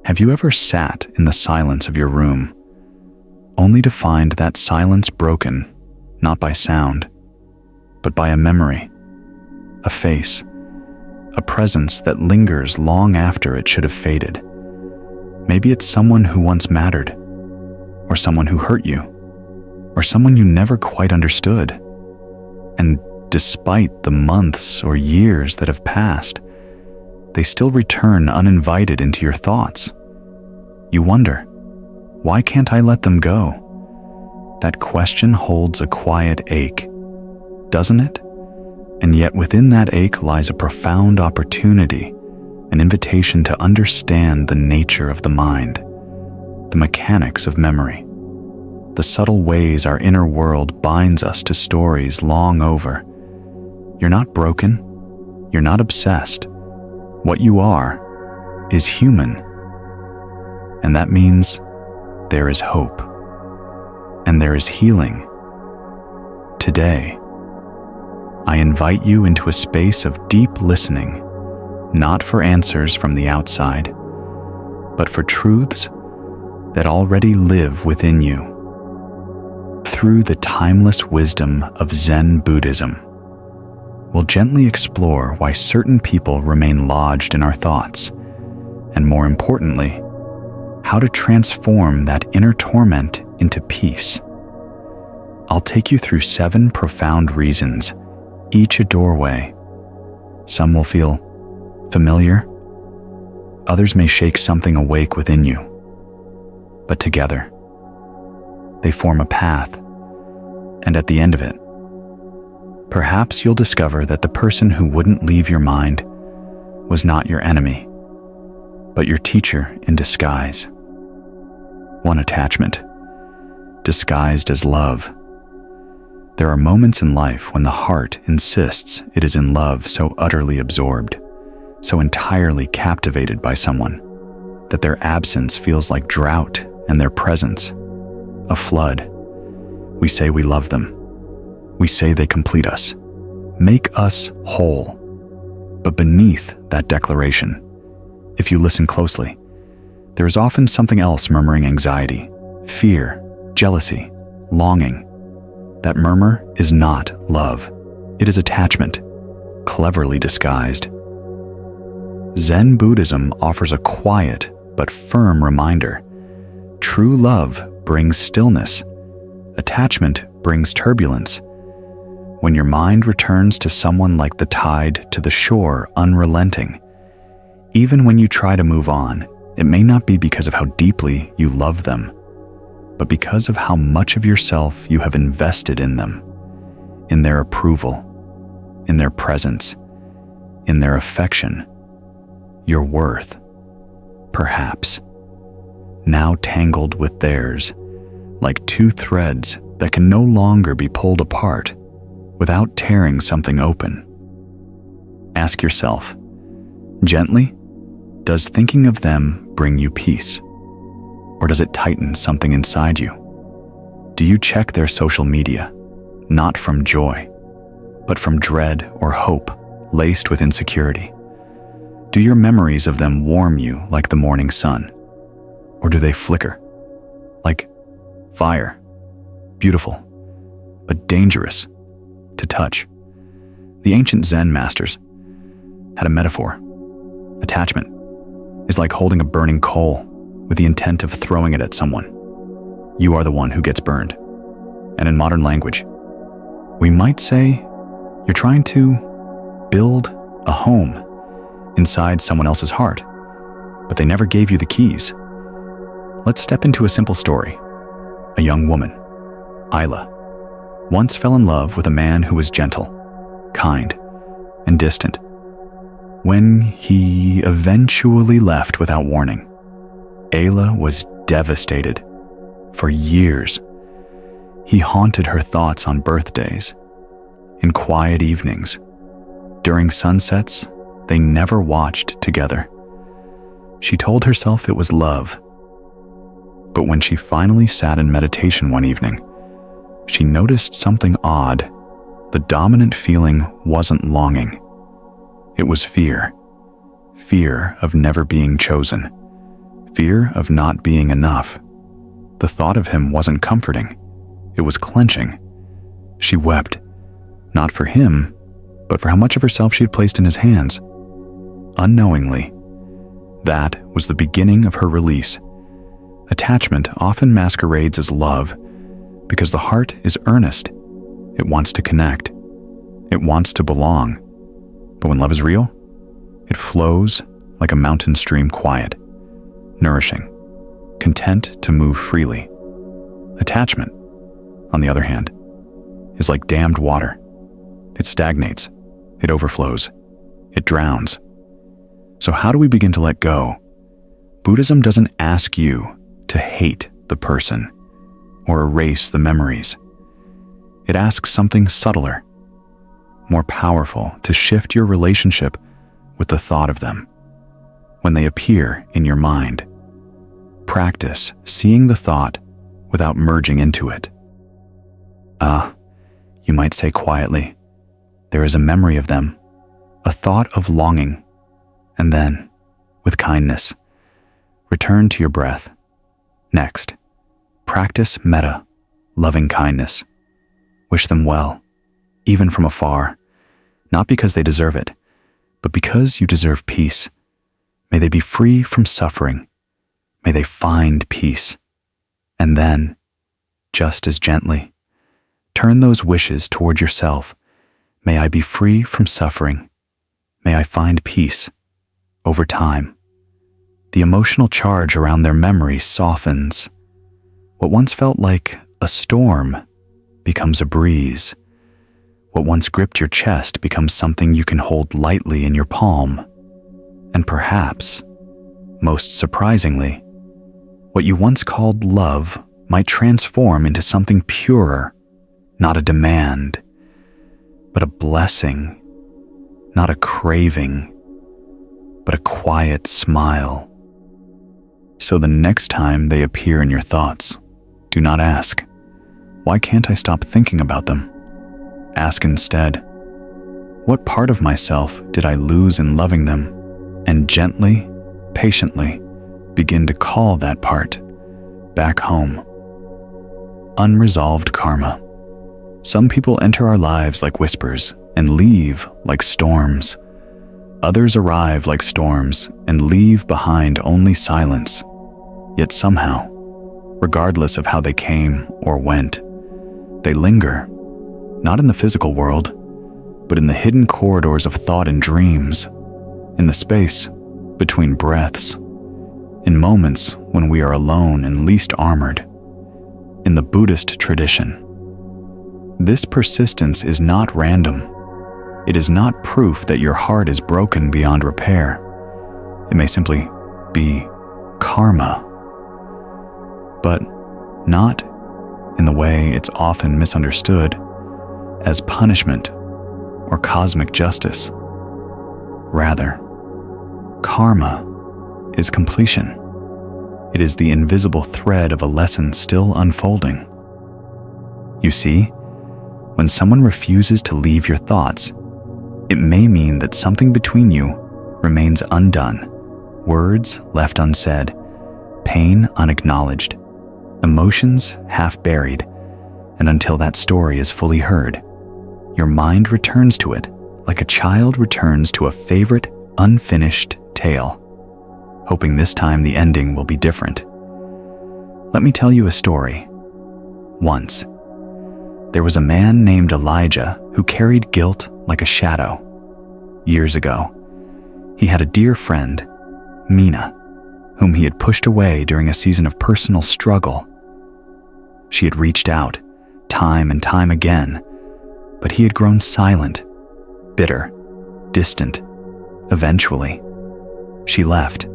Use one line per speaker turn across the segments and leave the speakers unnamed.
Have you ever sat in the silence of your room, only to find that silence broken, not by sound, but by a memory, a face, a presence that lingers long after it should have faded? Maybe it's someone who once mattered, or someone who hurt you, or someone you never quite understood. And despite the months or years that have passed, they still return uninvited into your thoughts. You wonder, why can't I let them go? That question holds a quiet ache, doesn't it? And yet within that ache lies a profound opportunity, an invitation to understand the nature of the mind, the mechanics of memory, the subtle ways our inner world binds us to stories long over. You're not broken. You're not obsessed. What you are is human. And that means there is hope. And there is healing. Today, I invite you into a space of deep listening, not for answers from the outside, but for truths that already live within you. Through the timeless wisdom of Zen Buddhism, we'll gently explore why certain people remain lodged in our thoughts, and more importantly, how to transform that inner torment into peace. I'll take you through 7 profound reasons, each a doorway. Some will feel familiar, others may shake something awake within you, but together, they form a path, and at the end of it, perhaps you'll discover that the person who wouldn't leave your mind was not your enemy, but your teacher in disguise. One attachment, disguised as love. There are moments in life when the heart insists it is in love, so utterly absorbed, so entirely captivated by someone, that their absence feels like drought and their presence a flood. We say we love them. We say they complete us, make us whole. But beneath that declaration, if you listen closely, there is often something else murmuring anxiety, fear, jealousy, longing. That murmur is not love. It is attachment, cleverly disguised. Zen Buddhism offers a quiet but firm reminder. True love brings stillness. Attachment brings turbulence. When your mind returns to someone like the tide to the shore, unrelenting, even when you try to move on, it may not be because of how deeply you love them, but because of how much of yourself you have invested in them, in their approval, in their presence, in their affection, your worth, perhaps, now tangled with theirs, like 2 threads that can no longer be pulled apart without tearing something open. Ask yourself, gently, does thinking of them bring you peace? Or does it tighten something inside you? Do you check their social media, not from joy, but from dread or hope laced with insecurity? Do your memories of them warm you like the morning sun? Or do they flicker, like fire, beautiful, but dangerous to touch? The ancient Zen masters had a metaphor. Attachment is like holding a burning coal with the intent of throwing it at someone. You are the one who gets burned. And in modern language, we might say you're trying to build a home inside someone else's heart, but they never gave you the keys. Let's step into a simple story. A young woman, Isla, once fell in love with a man who was gentle, kind, and distant. When he eventually left without warning, Ayla was devastated. For years, he haunted her thoughts on birthdays, in quiet evenings. During sunsets, they never watched together. She told herself it was love. But when she finally sat in meditation one evening, she noticed something odd. The dominant feeling wasn't longing. It was fear. Fear of never being chosen. Fear of not being enough. The thought of him wasn't comforting. It was clenching. She wept, not for him, but for how much of herself she had placed in his hands. Unknowingly, that was the beginning of her release. Attachment often masquerades as love because the heart is earnest. It wants to connect. It wants to belong. But when love is real, it flows like a mountain stream, quiet, nourishing, content to move freely. Attachment, on the other hand, is like dammed water. It stagnates. It overflows. It drowns. So how do we begin to let go? Buddhism doesn't ask you to hate the person or erase the memories. It asks something subtler, more powerful, to shift your relationship with the thought of them. When they appear in your mind, practice seeing the thought without merging into it. You might say quietly, there is a memory of them, a thought of longing, and then, with kindness, return to your breath. Next, practice metta, loving kindness. Wish them well, even from afar, not because they deserve it, but because you deserve peace. May they be free from suffering. May they find peace. And then, just as gently, turn those wishes toward yourself. May I be free from suffering. May I find peace. Over time, the emotional charge around their memory softens. What once felt like a storm becomes a breeze. What once gripped your chest becomes something you can hold lightly in your palm. And perhaps, most surprisingly, what you once called love might transform into something purer, not a demand, but a blessing, not a craving, but a quiet smile. So the next time they appear in your thoughts, do not ask, why can't I stop thinking about them? Ask instead, what part of myself did I lose in loving them? And gently, patiently, begin to call that part back home. Unresolved karma. Some people enter our lives like whispers and leave like storms. Others arrive like storms and leave behind only silence. Yet somehow, regardless of how they came or went, they linger, not in the physical world, but in the hidden corridors of thought and dreams, in the space between breaths, in moments when we are alone and least armored. In the Buddhist tradition, this persistence is not random. It is not proof that your heart is broken beyond repair. It may simply be karma, but not in the way it's often misunderstood as punishment or cosmic justice. Rather, karma is completion. It is the invisible thread of a lesson still unfolding. You see, when someone refuses to leave your thoughts, it may mean that something between you remains undone, words left unsaid, pain unacknowledged, emotions half buried, and until that story is fully heard, your mind returns to it like a child returns to a favorite unfinished tale, hoping this time the ending will be different. Let me tell you a story. Once, there was a man named Elijah who carried guilt like a shadow. Years ago, he had a dear friend, Mina, whom he had pushed away during a season of personal struggle. She had reached out, time and time again, but he had grown silent, bitter, distant. Eventually, she left.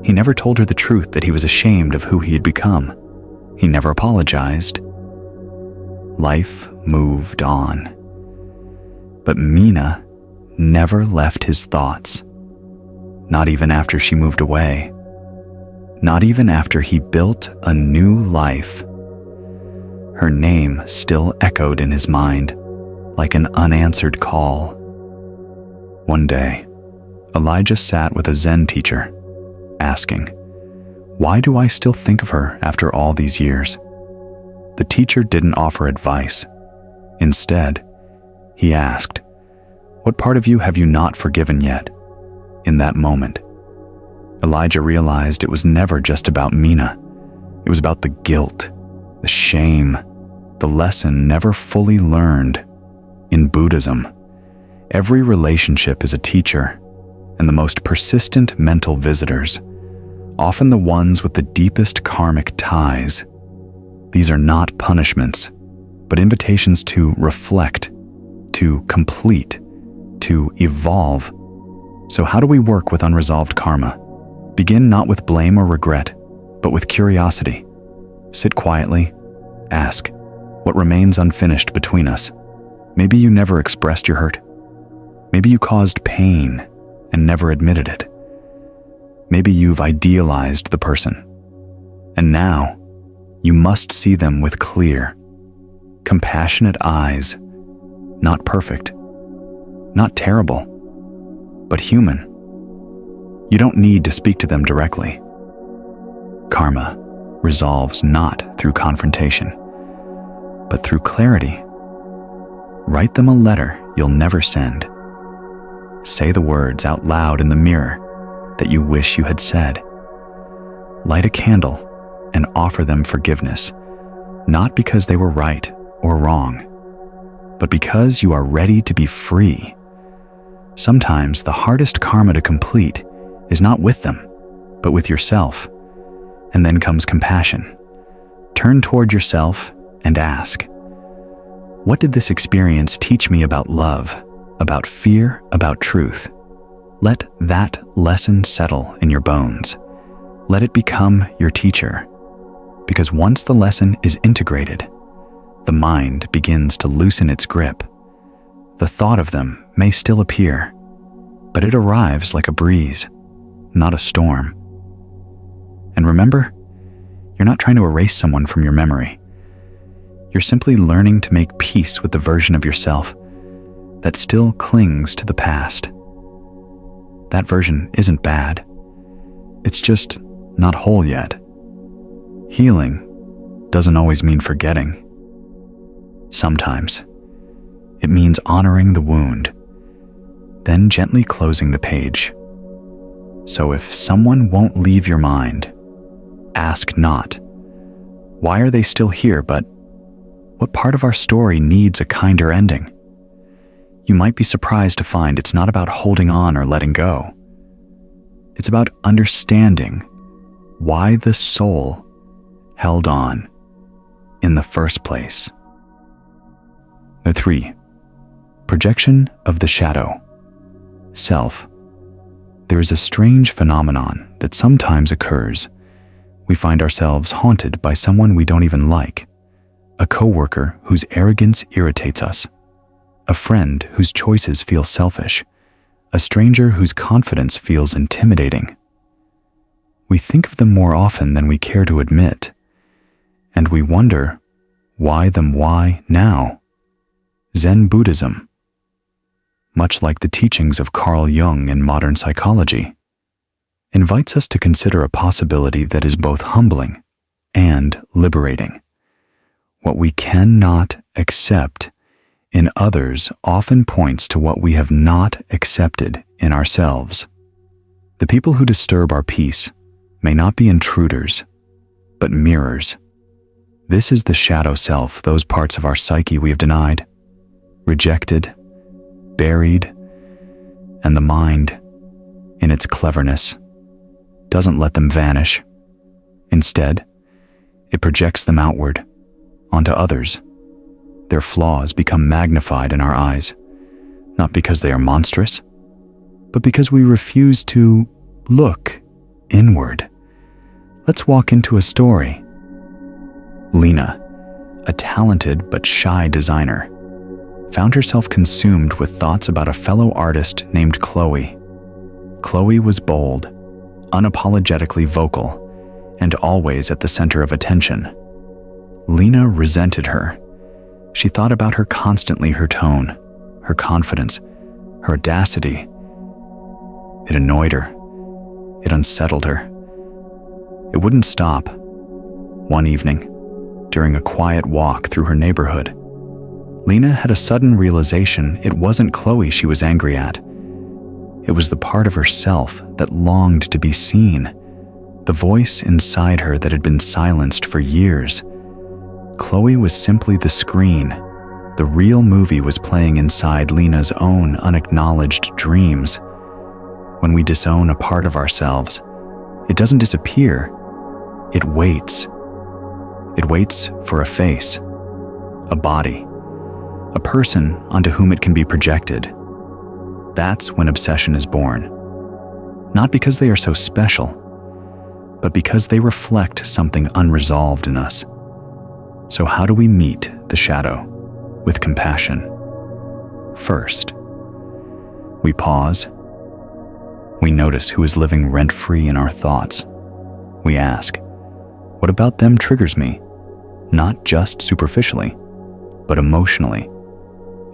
He never told her the truth that he was ashamed of who he had become. He never apologized. Life moved on. But Mina never left his thoughts. Not even after she moved away. Not even after he built a new life. Her name still echoed in his mind, like an unanswered call. One day, Elijah sat with a Zen teacher, asking, Why do I still think of her after all these years? The teacher didn't offer advice. Instead, he asked, "What part of you have you not forgiven yet?" In that moment, Elijah realized it was never just about Mina. It was about the guilt, the shame, the lesson never fully learned. In Buddhism, every relationship is a teacher, and the most persistent mental visitors, often the ones with the deepest karmic ties. These are not punishments, but invitations to reflect, to complete, to evolve. So how do we work with unresolved karma? Begin not with blame or regret, but with curiosity. Sit quietly, ask, what remains unfinished between us? Maybe you never expressed your hurt. Maybe you caused pain and never admitted it. Maybe you've idealized the person, and now you must see them with clear, compassionate eyes, not perfect, not terrible, but human. You don't need to speak to them directly. Karma resolves not through confrontation, but through clarity. Write them a letter you'll never send. Say the words out loud in the mirror that you wish you had said. Light a candle and offer them forgiveness, not because they were right or wrong, but because you are ready to be free. Sometimes the hardest karma to complete is not with them, but with yourself. And then comes compassion. Turn toward yourself and ask, what did this experience teach me about love, about fear, about truth? Let that lesson settle in your bones. Let it become your teacher. Because once the lesson is integrated, the mind begins to loosen its grip. The thought of them may still appear, but it arrives like a breeze, not a storm. And remember, you're not trying to erase someone from your memory. You're simply learning to make peace with the version of yourself that still clings to the past. That version isn't bad. It's just not whole yet. Healing doesn't always mean forgetting. Sometimes it means honoring the wound, then gently closing the page. So if someone won't leave your mind, ask not, why are they still here, but what part of our story needs a kinder ending? You might be surprised to find it's not about holding on or letting go. It's about understanding why the soul held on in the first place. The 3. Projection of the shadow. Self. There is a strange phenomenon that sometimes occurs. We find ourselves haunted by someone we don't even like, a coworker whose arrogance irritates us, a friend whose choices feel selfish, a stranger whose confidence feels intimidating. We think of them more often than we care to admit, and we wonder, why them why now? Zen Buddhism, much like the teachings of Carl Jung in modern psychology, invites us to consider a possibility that is both humbling and liberating. What we cannot accept in others often points to what we have not accepted in ourselves. The people who disturb our peace may not be intruders, but mirrors. This is the shadow self, those parts of our psyche we have denied, rejected, buried, and the mind, in its cleverness, doesn't let them vanish. Instead, it projects them outward, onto others. Their flaws become magnified in our eyes, not because they are monstrous, but because we refuse to look inward. Let's walk into a story. Lena, a talented but shy designer, found herself consumed with thoughts about a fellow artist named Chloe. Chloe was bold, unapologetically vocal, and always at the center of attention. Lena resented her. She thought about her constantly, her tone, her confidence, her audacity. It annoyed her. It unsettled her. It wouldn't stop. One evening, during a quiet walk through her neighborhood, Lena had a sudden realization it wasn't Chloe she was angry at. It was the part of herself that longed to be seen, the voice inside her that had been silenced for years. Chloe was simply the screen. The real movie was playing inside Lena's own unacknowledged dreams. When we disown a part of ourselves, it doesn't disappear. It waits. It waits for a face, a body, a person onto whom it can be projected. That's when obsession is born. Not because they are so special, but because they reflect something unresolved in us. So how do we meet the shadow with compassion? First, we pause. We notice who is living rent-free in our thoughts. We ask, what about them triggers me? Not just superficially, but emotionally.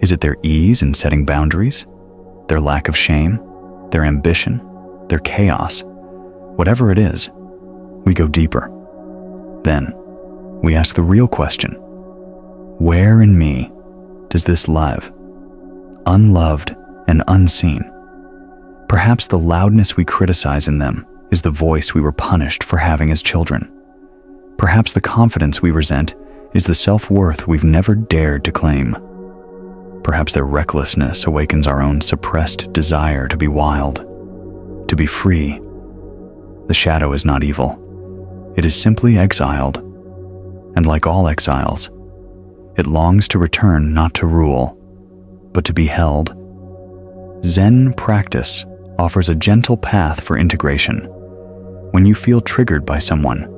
Is it their ease in setting boundaries? Their lack of shame? Their ambition? Their chaos? Whatever it is, we go deeper. Then, we ask the real question. Where in me does this live? Unloved and unseen. Perhaps the loudness we criticize in them is the voice we were punished for having as children. Perhaps the confidence we resent is the self-worth we've never dared to claim. Perhaps their recklessness awakens our own suppressed desire to be wild, to be free. The shadow is not evil. It is simply exiled. And like all exiles, it longs to return not to rule, but to be held. Zen practice offers a gentle path for integration. When you feel triggered by someone,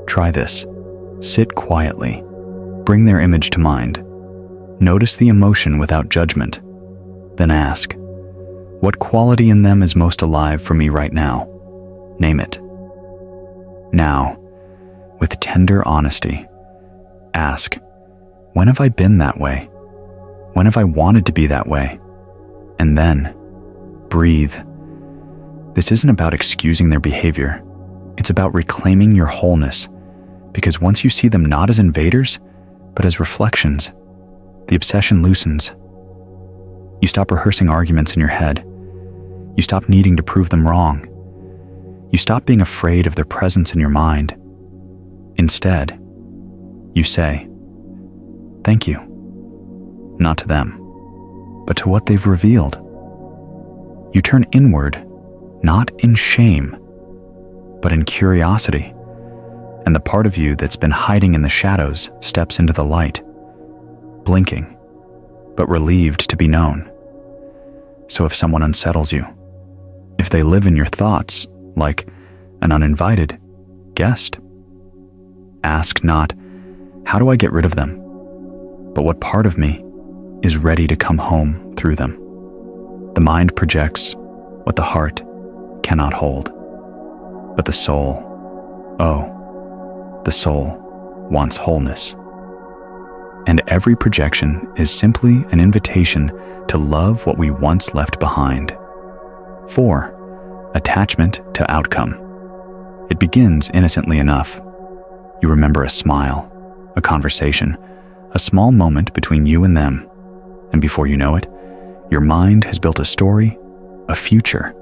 try this. Sit quietly. Bring their image to mind. Notice the emotion without judgment. Then ask, what quality in them is most alive for me right now? Name it. Now, with tender honesty, ask, when have I been that way? When have I wanted to be that way? And then, breathe. This isn't about excusing their behavior. It's about reclaiming your wholeness, because once you see them not as invaders, but as reflections, the obsession loosens. You stop rehearsing arguments in your head. You stop needing to prove them wrong. You stop being afraid of their presence in your mind. Instead, you say, thank you. Not to them, but to what they've revealed. You turn inward, not in shame, but in curiosity, and the part of you that's been hiding in the shadows steps into the light, blinking, but relieved to be known. So if someone unsettles you, if they live in your thoughts like an uninvited guest, ask not, how do I get rid of them? But what part of me is ready to come home through them? The mind projects what the heart cannot hold. But the soul, the soul wants wholeness. And every projection is simply an invitation to love what we once left behind. 4. Attachment to outcome. It begins innocently enough. You remember a smile, a conversation, a small moment between you and them, and before you know it, your mind has built a story, a future,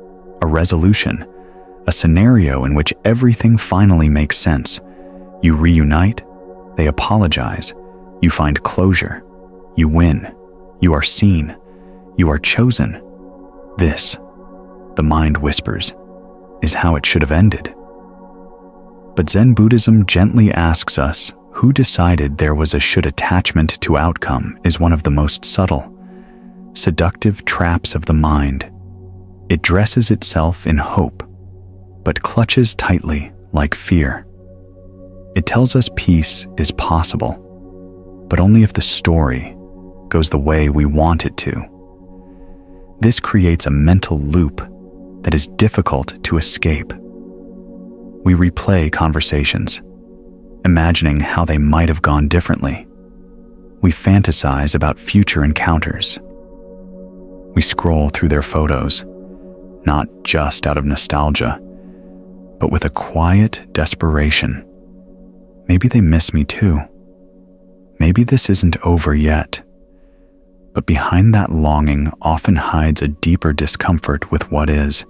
a resolution, a scenario in which everything finally makes sense. You reunite, they apologize, you find closure, you win, you are seen, you are chosen. This, the mind whispers, is how it should have ended. But Zen Buddhism gently asks us, who decided there was a should attachment to outcome is one of the most subtle, seductive traps of the mind. It dresses itself in hope, but clutches tightly like fear. It tells us peace is possible, but only if the story goes the way we want it to. This creates a mental loop that is difficult to escape. We replay conversations, imagining how they might have gone differently. We fantasize about future encounters. We scroll through their photos, not just out of nostalgia, but with a quiet desperation. Maybe they miss me too. Maybe this isn't over yet. But behind that longing often hides a deeper discomfort with what is,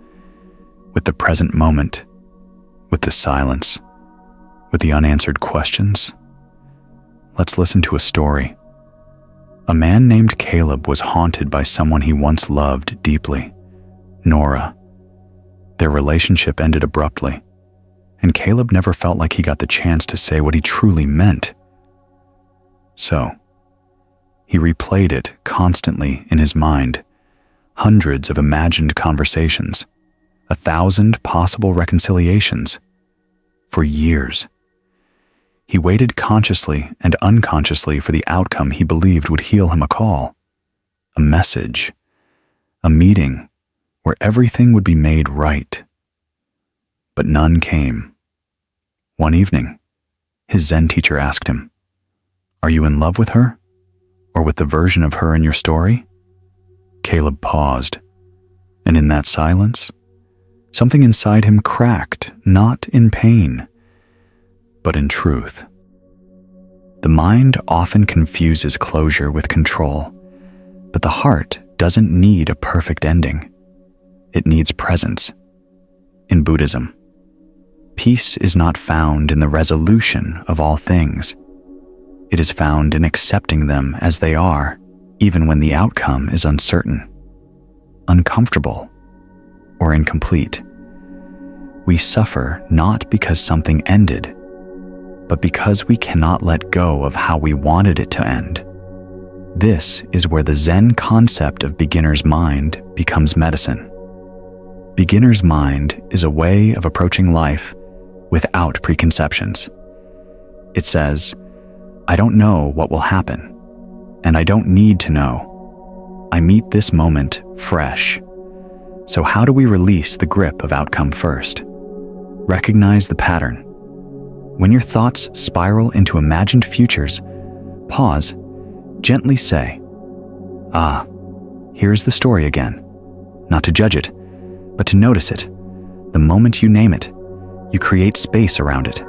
with the present moment, with the silence, with the unanswered questions. Let's listen to a story. A man named Caleb was haunted by someone he once loved deeply, Nora. Their relationship ended abruptly, and Caleb never felt like he got the chance to say what he truly meant. So, he replayed it constantly in his mind, hundreds of imagined conversations, 1,000 possible reconciliations, for years. He waited consciously and unconsciously for the outcome he believed would heal him: a call, a message, a meeting where everything would be made right. But none came. One evening, his Zen teacher asked him, "Are you in love with her? Or with the version of her in your story?" Caleb paused, and in that silence, something inside him cracked, not in pain, but in truth. The mind often confuses closure with control, but the heart doesn't need a perfect ending. It needs presence. In Buddhism, peace is not found in the resolution of all things. It is found in accepting them as they are, even when the outcome is uncertain, uncomfortable, or incomplete. We suffer not because something ended, but because we cannot let go of how we wanted it to end. This is where the Zen concept of beginner's mind becomes medicine. Beginner's mind is a way of approaching life without preconceptions. It says, "I don't know what will happen, and I don't need to know. I meet this moment fresh. So how do we release the grip of outcome first? Recognize the pattern. When your thoughts spiral into imagined futures, pause, gently say, 'Ah, here's the story again.' Not to judge it, but to notice it. The moment you name it, you create space around it.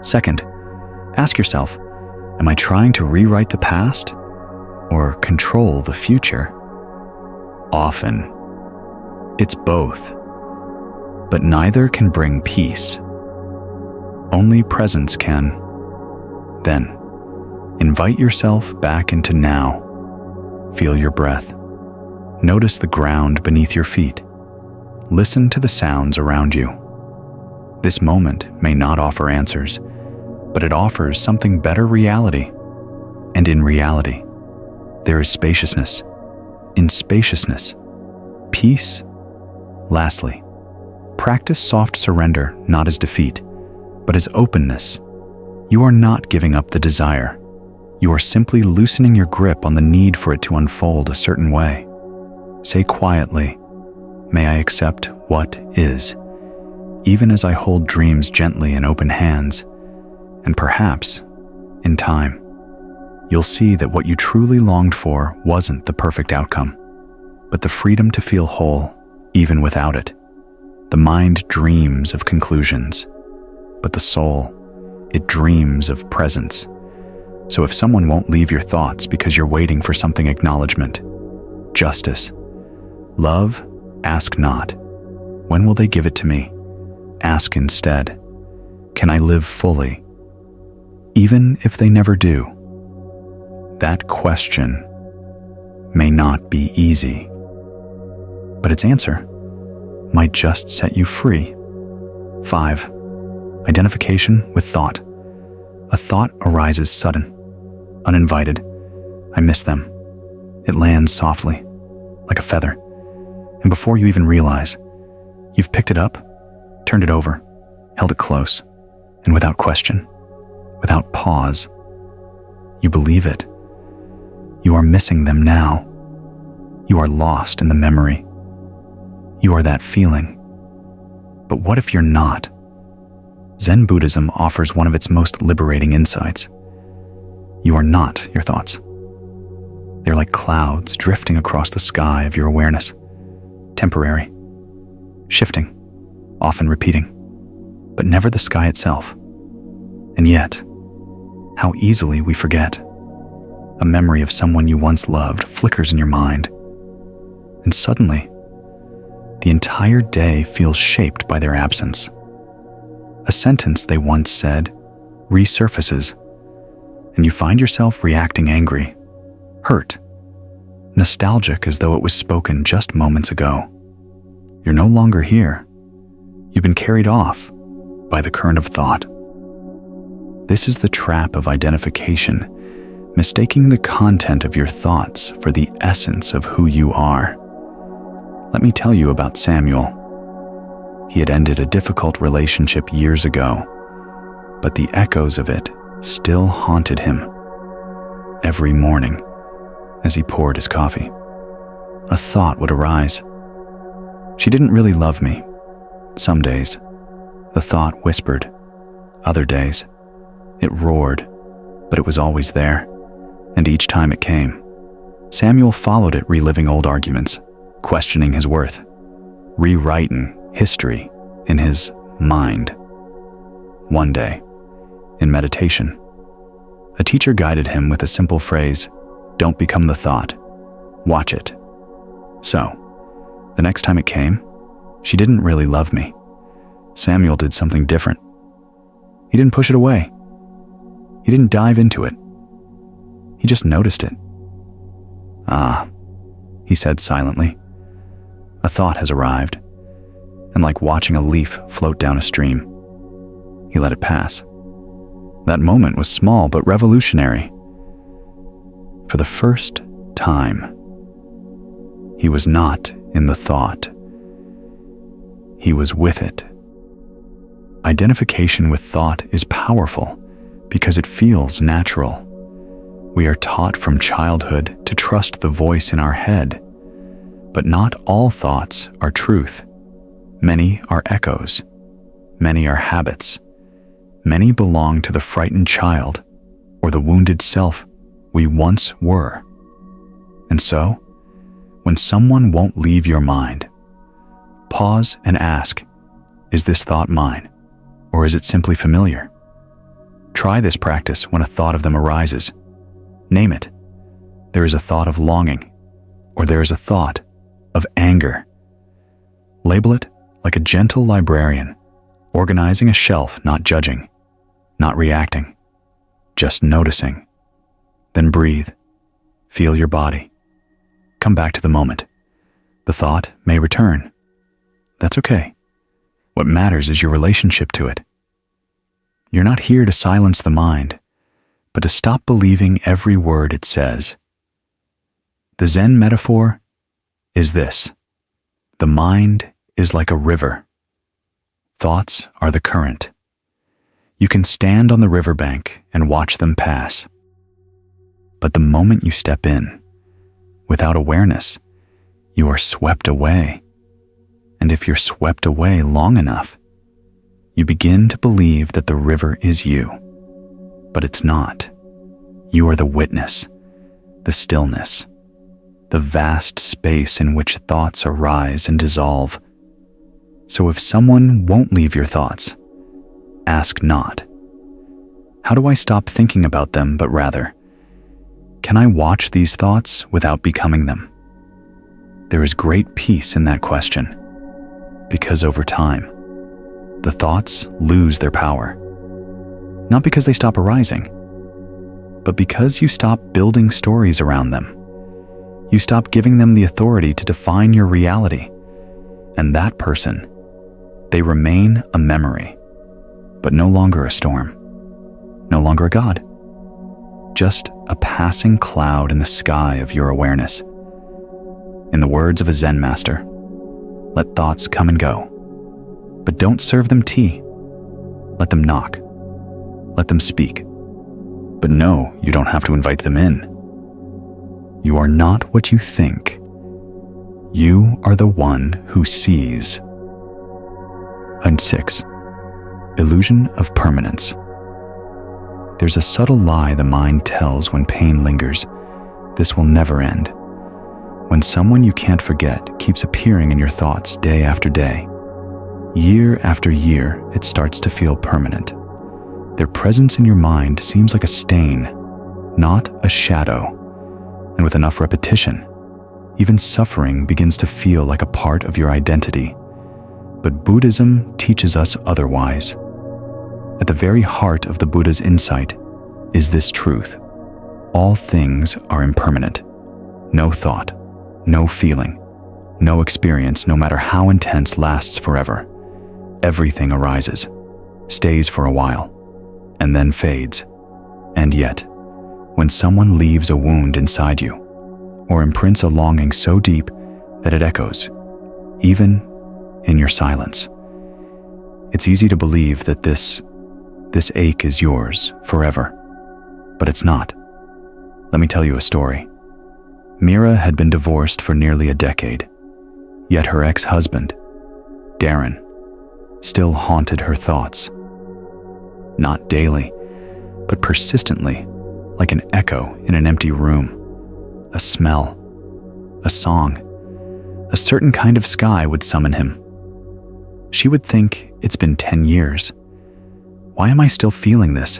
Second, ask yourself, am I trying to rewrite the past or control the future? Often, it's both, but neither can bring peace. Only presence can. Then, invite yourself back into now. Feel your breath. Notice the ground beneath your feet. Listen to the sounds around you. This moment may not offer answers, but it offers something better: reality. And in reality, there is spaciousness. In spaciousness, peace. Lastly, practice soft surrender not as defeat, but as openness. You are not giving up the desire. You are simply loosening your grip on the need for it to unfold a certain way. Say quietly, "May I accept what is, even as I hold dreams gently in open hands." And perhaps, in time, you'll see that what you truly longed for wasn't the perfect outcome, but the freedom to feel whole, even without it. The mind dreams of conclusions, but the soul, it dreams of presence. So if someone won't leave your thoughts because you're waiting for something: acknowledgement, justice, love, ask not, "When will they give it to me?" Ask instead, "Can I live fully?" Even if they never do. That question may not be easy, but its answer might just set you free. 5. Identification with thought. A thought arises sudden, uninvited. I miss them. It lands softly, like a feather, and before you even realize, you've picked it up, turned it over, held it close, and without question, without pause, you believe it. You are missing them now. You are lost in the memory. You are that feeling. But what if you're not? Zen Buddhism offers one of its most liberating insights. You are not your thoughts. They're like clouds drifting across the sky of your awareness, temporary, shifting, often repeating, but never the sky itself. And yet, how easily we forget. A memory of someone you once loved flickers in your mind, and suddenly, the entire day feels shaped by their absence. A sentence they once said resurfaces, and you find yourself reacting angry, hurt, nostalgic as though it was spoken just moments ago. You're no longer here. You've been carried off by the current of thought. This is the trap of identification, mistaking the content of your thoughts for the essence of who you are. Let me tell you about Samuel. He had ended a difficult relationship years ago, but the echoes of it still haunted him. Every morning, as he poured his coffee, a thought would arise. She didn't really love me. Some days, the thought whispered. Other days, it roared, but it was always there, and each time it came, Samuel followed it, reliving old arguments, questioning his worth, rewriting history in his mind. One day, in meditation, a teacher guided him with a simple phrase, "Don't become the thought, watch it." So, the next time it came, she didn't really love me. Samuel did something different. He didn't push it away. He didn't dive into it. He just noticed it. "Ah," he said silently. "A thought has arrived," and like watching a leaf float down a stream, he let it pass. That moment was small but revolutionary. For the first time, he was not in the thought. He was with it. Identification with thought is powerful because it feels natural. We are taught from childhood to trust the voice in our head, but not all thoughts are truth. Many are echoes. Many are habits. Many belong to the frightened child or the wounded self we once were. And so, when someone won't leave your mind, pause and ask, is this thought mine, or is it simply familiar? Try this practice when a thought of them arises. Name it. There is a thought of longing, or there is a thought of anger. Label it like a gentle librarian, organizing a shelf, not judging, not reacting, just noticing. Then breathe. Feel your body. Come back to the moment. The thought may return. That's okay. What matters is your relationship to it. You're not here to silence the mind, but to stop believing every word it says. The Zen metaphor is this: the mind is like a river. Thoughts are the current. You can stand on the riverbank and watch them pass. But the moment you step in, without awareness, you are swept away. And if you're swept away long enough, you begin to believe that the river is you. But it's not. You are the witness, the stillness, the vast space in which thoughts arise and dissolve. So if someone won't leave your thoughts, ask not, how do I stop thinking about them, but rather, can I watch these thoughts without becoming them? There is great peace in that question, because over time, the thoughts lose their power. Not because they stop arising, but because you stop building stories around them. You stop giving them the authority to define your reality. And that person, they remain a memory, but no longer a storm, no longer a god. Just a passing cloud in the sky of your awareness. In the words of a Zen master, let thoughts come and go, but don't serve them tea. Let them knock. Let them speak. But no, you don't have to invite them in. You are not what you think. You are the one who sees. And 6. Illusion of permanence. There's a subtle lie the mind tells when pain lingers. This will never end. When someone you can't forget keeps appearing in your thoughts day after day, Year after year, it starts to feel permanent. Their presence in your mind seems like a stain, not a shadow. And with enough repetition, even suffering begins to feel like a part of your identity. But Buddhism teaches us otherwise. At the very heart of the Buddha's insight is this truth. All things are impermanent. No thought, no feeling, no experience, no matter how intense, lasts forever. Everything arises, stays for a while, and then fades. And yet, when someone leaves a wound inside you, or imprints a longing so deep that it echoes, even in your silence, it's easy to believe that this ache is yours forever. But it's not. Let me tell you a story. Mira had been divorced for nearly a decade, yet her ex-husband, Darren, still haunted her thoughts. Not daily, but persistently, like an echo in an empty room. A smell, a song, a certain kind of sky would summon him. She would think, it's been 10 years. Why am I still feeling this?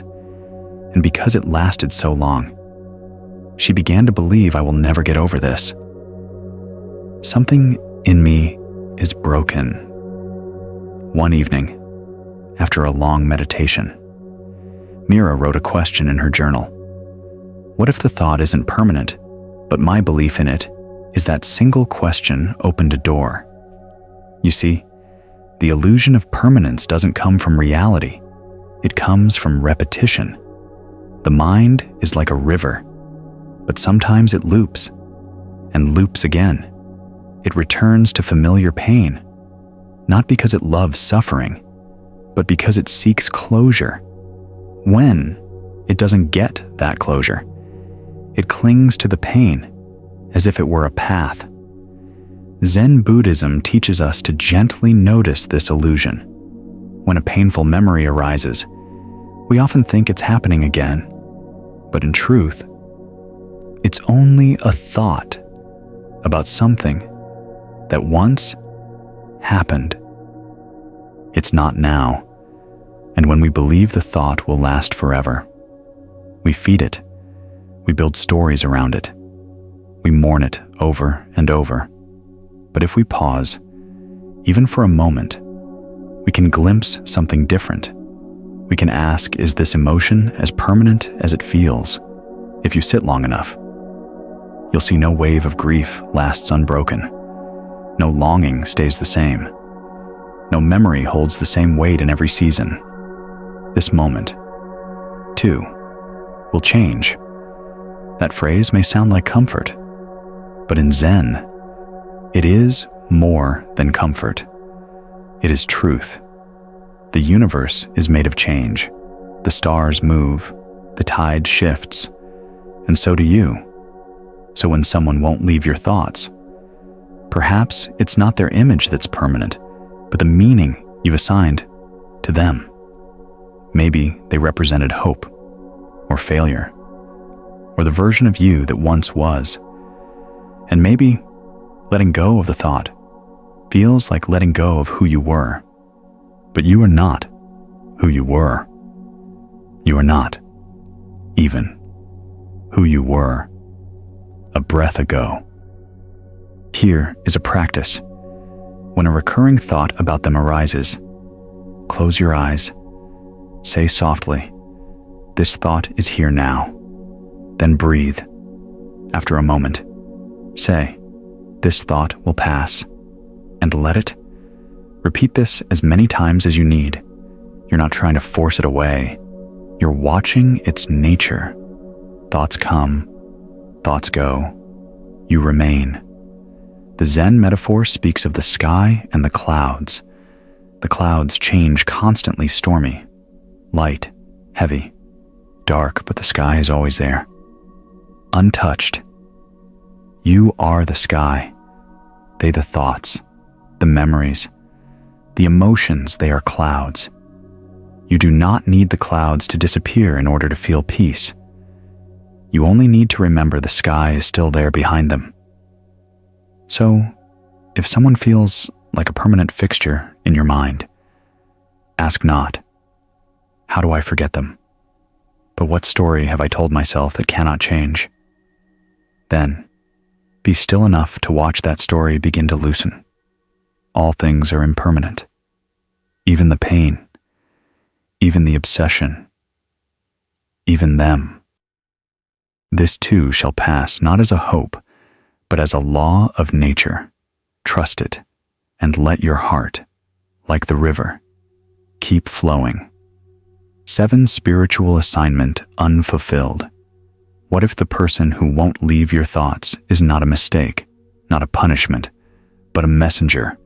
And because it lasted so long, she began to believe, I will never get over this. Something in me is broken. One evening, after a long meditation, Mira wrote a question in her journal. What if the thought isn't permanent, but my belief in it is that single question opened a door? You see, the illusion of permanence doesn't come from reality. It comes from repetition. The mind is like a river, but sometimes it loops, and loops again. It returns to familiar pain, not because it loves suffering, but because it seeks closure. When it doesn't get that closure, it clings to the pain as if it were a path. Zen Buddhism teaches us to gently notice this illusion. When a painful memory arises, we often think it's happening again, but in truth, it's only a thought about something that once happened. It's not now, and when we believe the thought will last forever, we feed it, we build stories around it, we mourn it over and over. But if we pause, even for a moment, we can glimpse something different. We can ask, is this emotion as permanent as it feels? If you sit long enough, you'll see no wave of grief lasts unbroken. No longing stays the same. No memory holds the same weight in every season. This moment, too, will change. That phrase may sound like comfort, but in Zen, it is more than comfort. It is truth. The universe is made of change. The stars move, the tide shifts, and so do you. So when someone won't leave your thoughts, perhaps it's not their image that's permanent, but the meaning you've assigned to them. Maybe they represented hope, or failure, or the version of you that once was. And maybe letting go of the thought feels like letting go of who you were. But you are not who you were. You are not even who you were a breath ago. Here is a practice. When a recurring thought about them arises, close your eyes. Say softly, this thought is here now. Then breathe. After a moment, say, this thought will pass, and let it. Repeat this as many times as you need. You're not trying to force it away. You're watching its nature. Thoughts come, thoughts go. You remain. The Zen metaphor speaks of the sky and the clouds. The clouds change constantly stormy, light, heavy, dark, but the sky is always there. Untouched. You are the sky. They the thoughts, the memories, the emotions. They are clouds. You do not need the clouds to disappear in order to feel peace. You only need to remember the sky is still there behind them. So, if someone feels like a permanent fixture in your mind, Ask not, how do I forget them? But what story have I told myself that cannot change? Then, be still enough to watch that story begin to loosen. All things are impermanent. Even the pain, even the obsession, even them. This too shall pass, not as a hope, but as a law of nature. Trust it, and let your heart, like the river, keep flowing. 7 spiritual assignment unfulfilled. What if the person who won't leave your thoughts is not a mistake, not a punishment, but a messenger?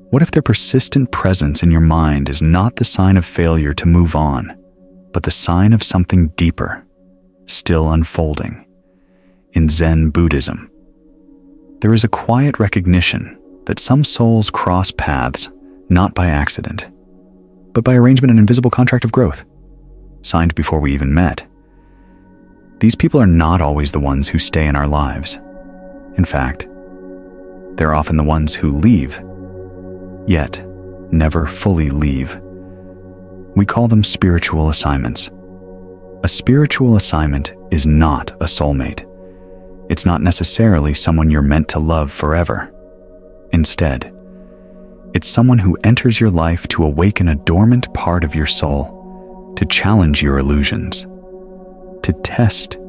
What if their persistent presence in your mind is not the sign of failure to move on, but the sign of something deeper, still unfolding? In Zen Buddhism, there is a quiet recognition that some souls cross paths not by accident, but by arrangement and invisible contract of growth, signed before we even met. These people are not always the ones who stay in our lives. In fact, they're often the ones who leave, yet never fully leave. We call them spiritual assignments. A spiritual assignment is not a soulmate. It's not necessarily someone you're meant to love forever. Instead, it's someone who enters your life to awaken a dormant part of your soul, to challenge your illusions, to test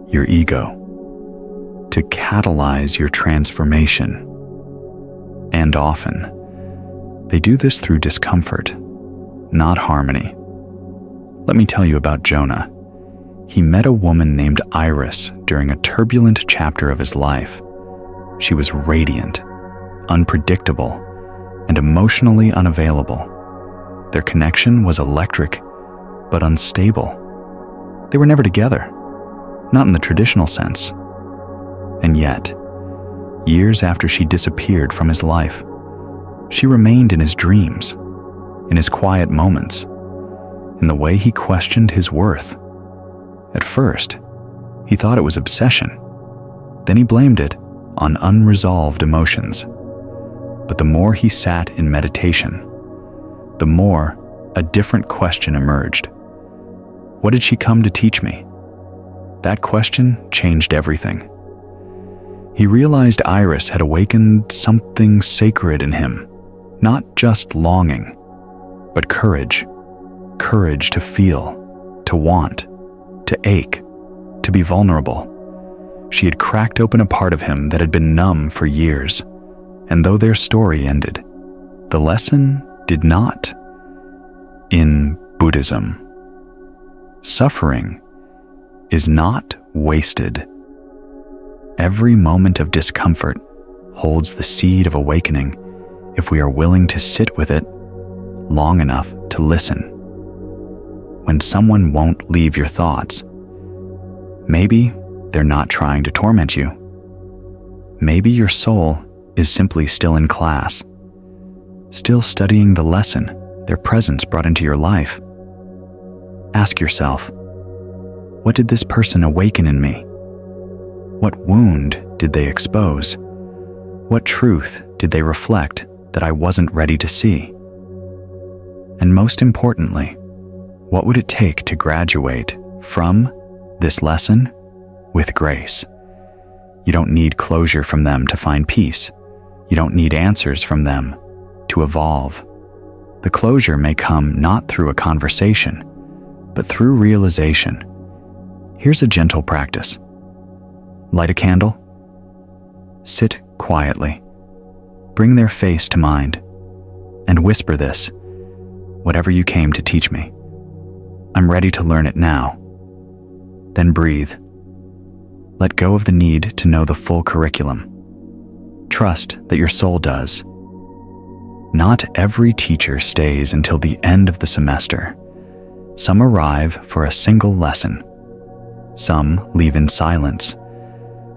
your ego, to catalyze your transformation. And often, they do this through discomfort, not harmony. Let me tell you about Jonah. He met a woman named Iris during a turbulent chapter of his life. She was radiant, unpredictable, and emotionally unavailable. Their connection was electric, but unstable. They were never together, not in the traditional sense. And yet, years after she disappeared from his life, she remained in his dreams, in his quiet moments, in the way he questioned his worth. At first, he thought it was obsession. Then he blamed it on unresolved emotions. But the more he sat in meditation, the more a different question emerged. What did she come to teach me? That question changed everything. He realized Iris had awakened something sacred in him, not just longing, but courage. Courage to feel, to want, to ache, to be vulnerable. She had cracked open a part of him that had been numb for years, and though their story ended, the lesson did not. In Buddhism, suffering is not wasted. Every moment of discomfort holds the seed of awakening if we are willing to sit with it long enough to listen. When someone won't leave your thoughts, maybe they're not trying to torment you. Maybe your soul is simply still in class, still studying the lesson their presence brought into your life. Ask yourself, what did this person awaken in me? What wound did they expose? What truth did they reflect that I wasn't ready to see? And most importantly, what would it take to graduate from this lesson with grace? You don't need closure from them to find peace. You don't need answers from them to evolve. The closure may come not through a conversation, but through realization. Here's a gentle practice. Light a candle. Sit quietly. Bring their face to mind and whisper this: whatever you came to teach me, I'm ready to learn it now. Then breathe. Let go of the need to know the full curriculum. Trust that your soul does. Not every teacher stays until the end of the semester. Some arrive for a single lesson. Some leave in silence,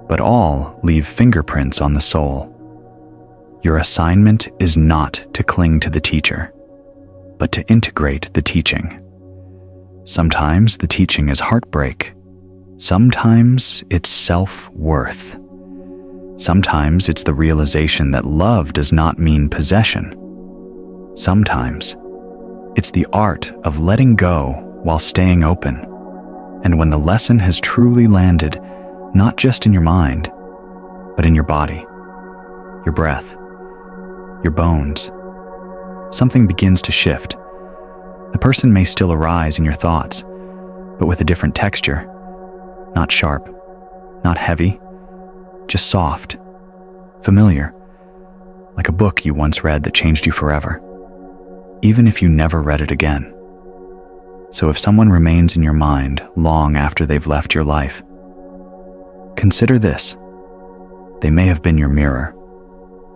but all leave fingerprints on the soul. Your assignment is not to cling to the teacher, but to integrate the teaching. Sometimes the teaching is heartbreak. Sometimes it's self-worth. Sometimes it's the realization that love does not mean possession. Sometimes It's the art of letting go while staying open. And when the lesson has truly landed, not just in your mind, but in your body, your breath, your bones, something begins to shift. The person may still arise in your thoughts, but with a different texture. Not sharp, not heavy, just soft, familiar, like a book you once read that changed you forever, even if you never read it again. So if someone remains in your mind long after they've left your life, consider this. They may have been your mirror,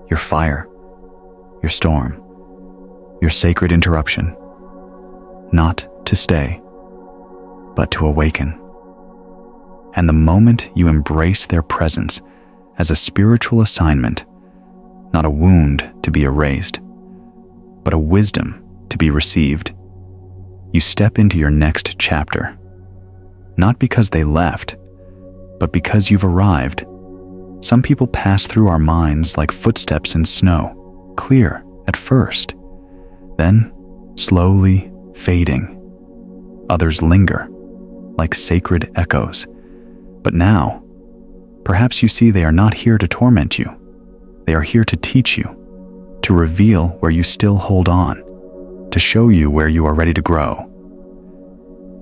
your fire, your storm, your sacred interruption, not to stay, but to awaken. And the moment you embrace their presence as a spiritual assignment, not a wound to be erased, but a wisdom to be received, you step into your next chapter, not because they left, but because you've arrived. Some people pass through our minds like footsteps in snow, clear at first, then slowly fading. Others linger, like sacred echoes. But now, perhaps you see they are not here to torment you. They are here to teach you, to reveal where you still hold on, to show you where you are ready to grow.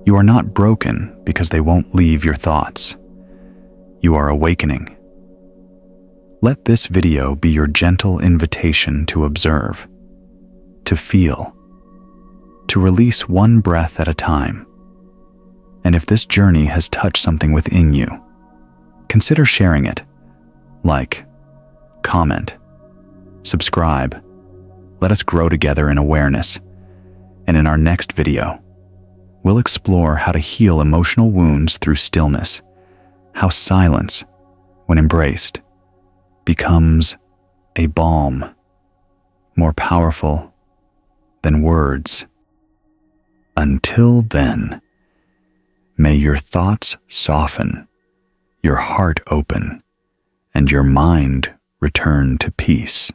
You are not broken because they won't leave your thoughts. You are awakening. Let this video be your gentle invitation to observe, to feel, to release one breath at a time. And if this journey has touched something within you, consider sharing it. Like, comment, subscribe. Let us grow together in awareness. And in our next video, we'll explore how to heal emotional wounds through stillness, how silence, when embraced, becomes a balm, more powerful than words. Until then, may your thoughts soften, your heart open, and your mind return to peace.